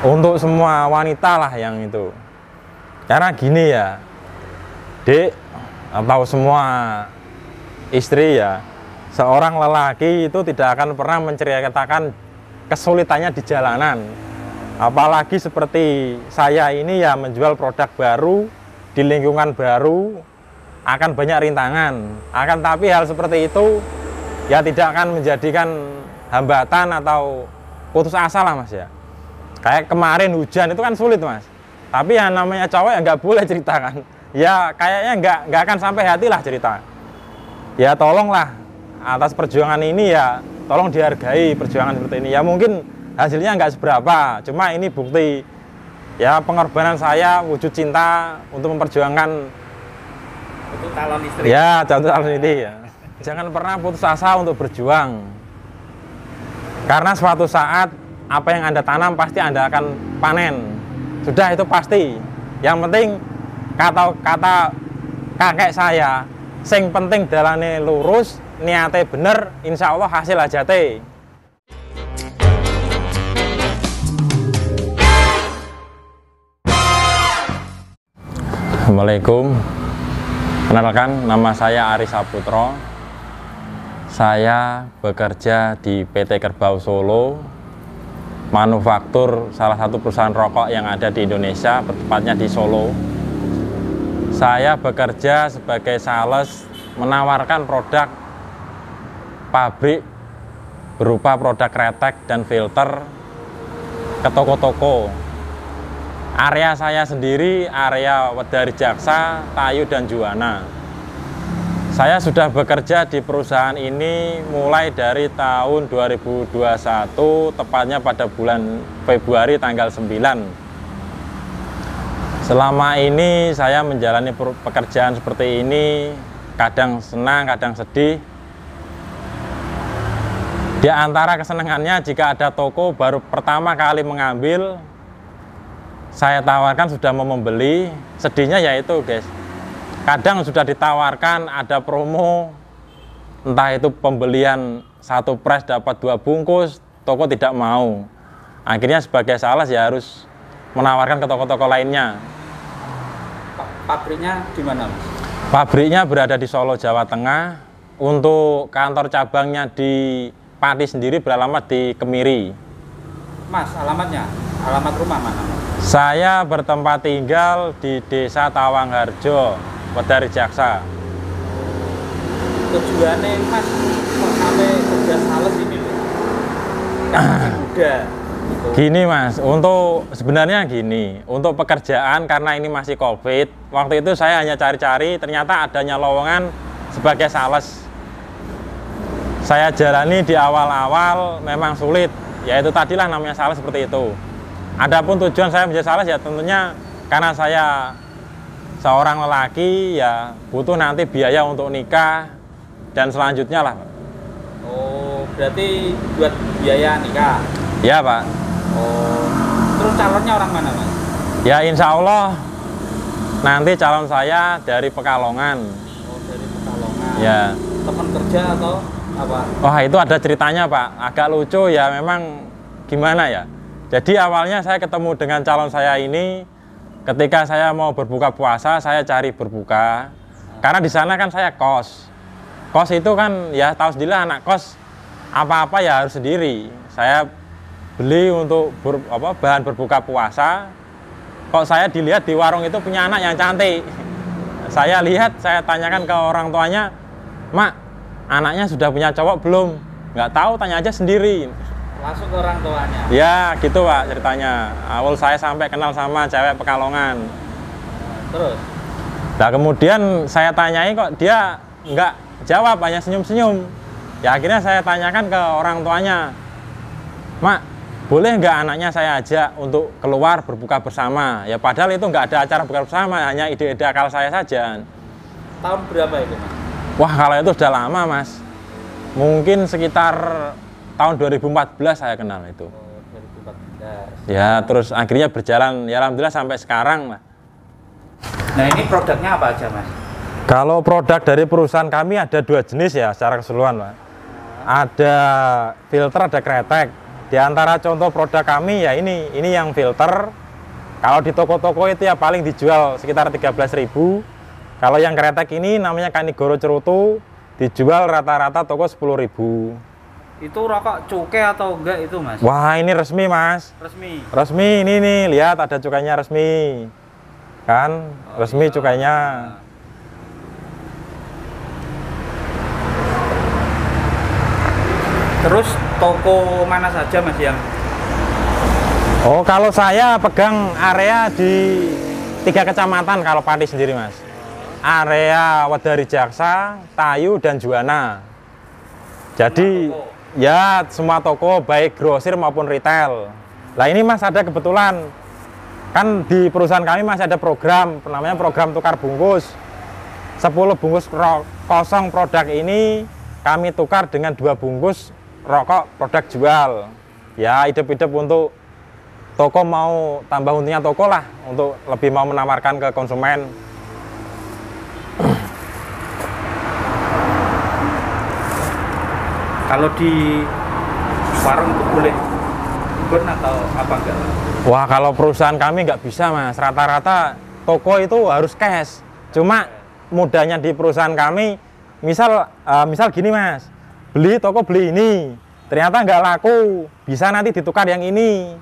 Untuk semua wanita lah yang itu. Karena gini ya, Dek, atau semua istri ya, seorang lelaki itu tidak akan pernah menceritakan kesulitannya di jalanan. Apalagi seperti saya ini ya menjual produk baru di lingkungan baru, akan banyak rintangan. Akan tapi hal seperti itu ya tidak akan menjadikan hambatan atau putus asa lah Mas ya. Kayak kemarin hujan itu kan sulit Mas. Tapi ya namanya cowok ya nggak boleh ceritakan. Ya kayaknya nggak akan sampai hati lah cerita. Ya tolonglah atas perjuangan ini ya, tolong dihargai perjuangan seperti ini. Ya mungkin hasilnya nggak seberapa, cuma ini bukti ya pengorbanan saya, wujud cinta untuk memperjuangkan untuk calon istri. Ya, calon istri ya. Jangan pernah putus asa untuk berjuang. Karena suatu saat apa yang Anda tanam pasti Anda akan panen. Sudah itu pasti. Yang penting kata kakek saya, sing penting dalane lurus, niate bener, insya Allah hasil ajate. Assalamualaikum. Kenalkan, nama saya Aris Saputro. Saya bekerja di PT Kerbau Solo, manufaktur salah satu perusahaan rokok yang ada di Indonesia, tepatnya di Solo. Saya bekerja sebagai sales, menawarkan produk pabrik berupa produk kretek dan filter ke toko-toko. Area saya sendiri, area Wedari Jaksa, Tayu, dan Juwana. Saya sudah bekerja di perusahaan ini mulai dari tahun 2021, tepatnya pada bulan Februari tanggal 9. Selama ini saya menjalani pekerjaan seperti ini, kadang senang, kadang sedih. Di antara kesenangannya, jika ada toko baru pertama kali mengambil, saya tawarkan sudah mau membeli. Sedihnya yaitu guys, kadang sudah ditawarkan ada promo, entah itu pembelian satu press dapat 2 bungkus, toko tidak mau. Akhirnya sebagai sales ya harus menawarkan ke toko-toko lainnya. Pabriknya di mana Mas? Pabriknya berada di Solo, Jawa Tengah. Untuk kantor cabangnya di Pati sendiri beralamat di Kemiri. Mas, alamatnya? Alamat rumah mana Mas? Saya bertempat tinggal di Desa Tawangharjo, Wedari Jaksa. Tujuannya Mas kok sampai kerja sales ini loh? Kan masih muda. Gitu. Gini Mas, untuk sebenarnya gini, untuk pekerjaan karena ini masih COVID, waktu itu saya hanya cari-cari, ternyata adanya lowongan sebagai sales. Saya jalani di awal-awal memang sulit, yaitu tadilah namanya sales seperti itu. Adapun tujuan saya menjadi sales ya tentunya karena saya seorang lelaki ya butuh nanti biaya untuk nikah dan selanjutnya lah. Oh, berarti buat biaya nikah? Ya Pak. Oh, terus calonnya orang mana Mas? Ya insya Allah nanti calon saya dari Pekalongan. Oh, dari Pekalongan. Ya. Teman kerja atau apa? Wah itu ada ceritanya Pak, agak lucu ya memang gimana ya. Jadi awalnya saya ketemu dengan calon saya ini ketika saya mau berbuka puasa, saya cari berbuka. Karena di sana kan saya kos. Kos itu kan ya tahu sendiri anak kos apa-apa ya harus sendiri. Saya beli untuk bahan berbuka puasa. Kok saya dilihat di warung itu punya anak yang cantik. Saya lihat, saya tanyakan ke orang tuanya, "Mak, anaknya sudah punya cowok belum?" Nggak tahu, tanya aja sendiri. Langsung ke orang tuanya? Ya gitu Pak ceritanya. Awal saya sampai kenal sama cewek Pekalongan. Terus? Nah kemudian saya tanyai kok dia nggak jawab, hanya senyum-senyum. Ya akhirnya saya tanyakan ke orang tuanya, "Mak, boleh nggak anaknya saya ajak untuk keluar berbuka bersama?" Ya padahal itu nggak ada acara buka bersama, hanya ide-ide akal saya saja. Tahun berapa itu Mas? Wah kalau itu sudah lama Mas. Mungkin sekitar tahun 2014 saya kenal itu. Oh, 2014. Ya terus akhirnya berjalan ya alhamdulillah sampai sekarang lah. Nah ini produknya apa aja Mas? Kalau produk dari perusahaan kami ada 2 jenis ya secara keseluruhan Pak. Ada filter, ada kretek. Di Di antara contoh produk kami ya ini yang filter. Kalau di toko-toko itu ya paling dijual sekitar 13.000. Kalau yang kretek ini namanya Kanigoro Cerutu, dijual rata-rata toko 10.000. Itu rokok cukai atau enggak itu, Mas? Wah, ini resmi, Mas. Resmi. Resmi ini nih, lihat ada cukainya resmi. Kan? Resmi iya. cukainya. Terus toko mana saja, Mas, yang Oh, kalau saya pegang area di 3 kecamatan kalau Pati sendiri, Mas. Area Wedari Jaksa, Tayu, dan Juwana. Jadi ya semua toko baik grosir maupun retail. Lah ini Mas ada kebetulan kan di perusahaan kami masih ada program namanya program tukar bungkus. 10 bungkus kosong produk ini kami tukar dengan 2 bungkus rokok produk jual. Ya hidup-hidup untuk toko mau tambah untungnya toko lah untuk lebih mau menawarkan ke konsumen. kalau di warung itu boleh ikut atau apa enggak? Wah, kalau perusahaan kami nggak bisa, Mas. Rata-rata toko itu harus cash. Cuma mudahnya di perusahaan kami, misal gini, Mas. Beli toko beli ini, ternyata nggak laku, bisa nanti ditukar yang ini.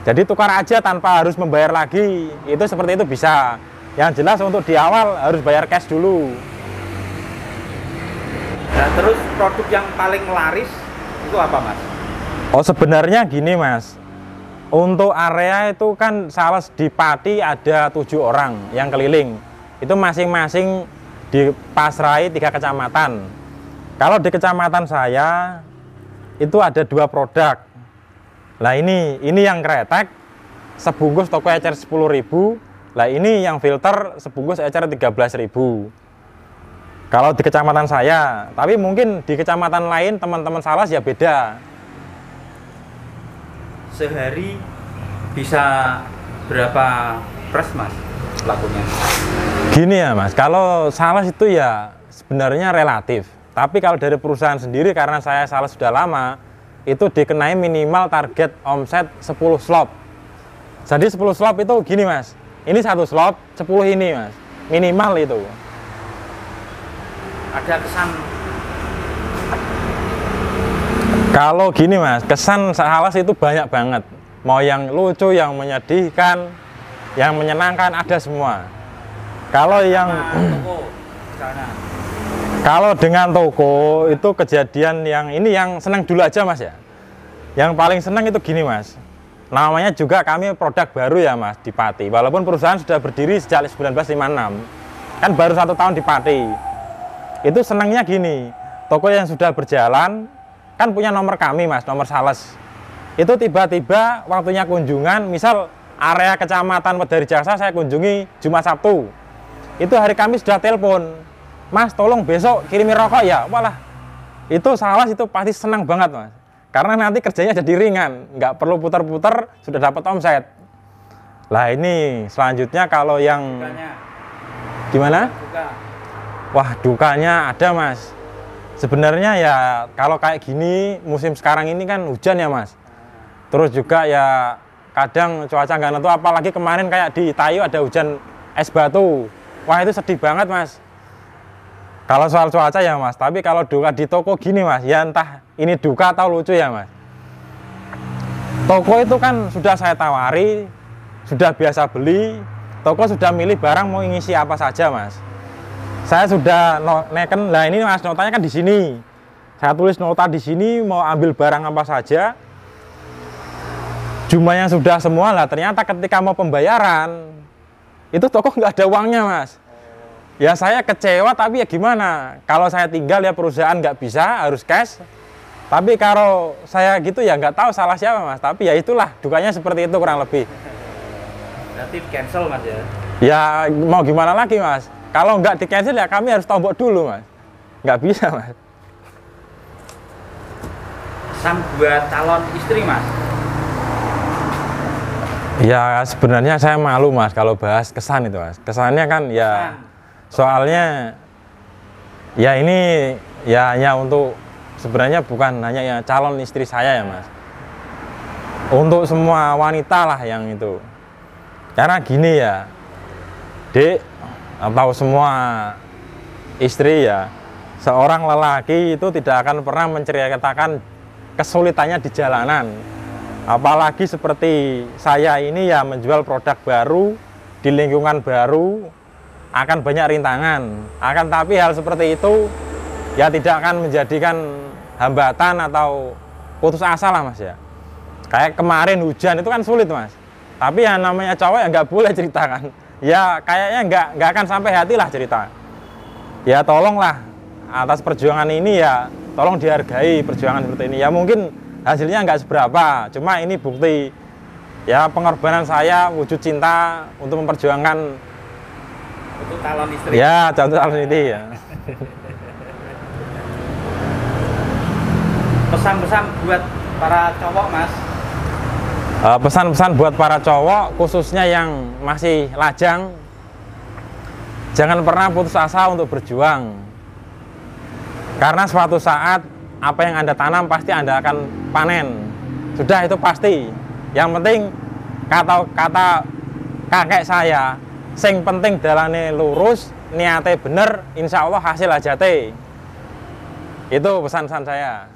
Jadi tukar aja tanpa harus membayar lagi. Itu seperti itu bisa. Yang jelas untuk di awal harus bayar cash dulu. Nah, terus produk yang paling laris itu apa, Mas? Oh, sebenarnya gini, Mas. Untuk area itu kan sales di Pati ada 7 orang yang keliling. Itu masing-masing dipasrai 3 kecamatan. Kalau di kecamatan saya itu ada 2 produk. Lah ini yang kretek sebungkus toko ecer 10.000. Lah ini yang filter sebungkus ecer 13.000. Kalau di kecamatan saya, tapi mungkin di kecamatan lain teman-teman sales ya beda. Sehari bisa berapa pres, Mas, lakunya? Gini ya, Mas, kalau sales itu ya sebenarnya relatif. Tapi kalau dari perusahaan sendiri karena saya sales sudah lama, itu dikenai minimal target omset 10 slop. Jadi 10 slop itu gini, Mas. Ini 1 slop, 10 ini, Mas. Minimal itu. Ada kesan? Kalau gini, Mas, kesan sales itu banyak banget. Mau yang lucu, yang menyedihkan, yang menyenangkan, ada semua. Kalau yang toko sana. Kalau dengan toko itu kejadian yang ini yang senang dulu aja, Mas ya. Yang paling senang itu gini, Mas. Namanya juga kami produk baru ya, Mas, di Pati. Walaupun perusahaan sudah berdiri sejak 1956. Kan baru 1 tahun di Pati. Itu senangnya gini. Toko yang sudah berjalan kan punya nomor kami, Mas, nomor sales. Itu tiba-tiba waktunya kunjungan, misal area kecamatan Wedari Jaksa saya kunjungi Jumat Sabtu. Itu hari Kamis sudah telepon. Mas, tolong besok kirimi rokok ya. Walah, itu sales itu pasti senang banget, Mas. Karena nanti kerjanya jadi ringan, nggak perlu putar-putar, sudah dapat omset. Lah ini selanjutnya kalau yang Dukanya. gimana? Duka. Wah, dukanya ada, Mas. Sebenarnya ya kalau kayak gini musim sekarang ini kan hujan ya, Mas. Terus juga ya kadang cuaca nggak nentu, apalagi kemarin kayak di Tayu ada hujan es batu. Wah, itu sedih banget, Mas. Kalau soal cuaca ya, Mas, tapi kalau duka di toko gini, Mas, ya entah ini duka atau lucu ya, Mas. Toko itu kan sudah saya tawari, sudah biasa beli, toko sudah milih barang mau ngisi apa saja, Mas. Saya sudah neken, lah ini, Mas, notanya kan di sini. Saya tulis nota di sini mau ambil barang apa saja. Jumlahnya sudah semua lah, ternyata ketika mau pembayaran, itu toko nggak ada uangnya, Mas. Ya saya kecewa, tapi ya gimana? Kalau saya tinggal ya perusahaan nggak bisa, harus cash. Tapi kalau saya gitu ya nggak tahu salah siapa, Mas. Tapi ya itulah, dukanya seperti itu kurang lebih. Berarti cancel, Mas, ya? Ya mau gimana lagi, Mas? Kalau nggak di cancel ya kami harus tombok dulu, Mas. Nggak bisa, Mas. Pesan buat calon istri, Mas? Ya sebenarnya saya malu, Mas, kalau bahas kesan itu, Mas. Kesannya kan ya soalnya ya ini ya hanya untuk sebenarnya bukan hanya ya calon istri saya ya, Mas. untuk semua wanita lah yang itu. Karena gini ya, Dek, atau semua istri ya, seorang lelaki itu tidak akan pernah menceritakan kesulitannya di jalanan. Apalagi seperti saya ini ya, menjual produk baru di lingkungan baru, akan banyak rintangan. Akan tapi hal seperti itu ya tidak akan menjadikan hambatan atau putus asa lah Mas ya. Kayak kemarin hujan itu kan sulit Mas, tapi ya namanya cowok ya nggak boleh ceritakan. Ya kayaknya nggak akan sampai hati lah cerita. Ya tolonglah atas perjuangan ini ya, tolong dihargai perjuangan seperti ini. Ya mungkin hasilnya nggak seberapa, cuma ini bukti ya pengorbanan saya, wujud cinta untuk memperjuangkan Untuk calon istri. ya calon istri ya. Pesan-pesan buat para cowok Mas. Pesan-pesan buat para cowok khususnya yang masih lajang, jangan pernah putus asa untuk berjuang, karena suatu saat apa yang Anda tanam pasti Anda akan panen. Sudah, itu pasti. Yang penting kata kakek saya, sing penting dalane lurus, niate bener, insya Allah hasil ajate. Itu pesan-pesan saya.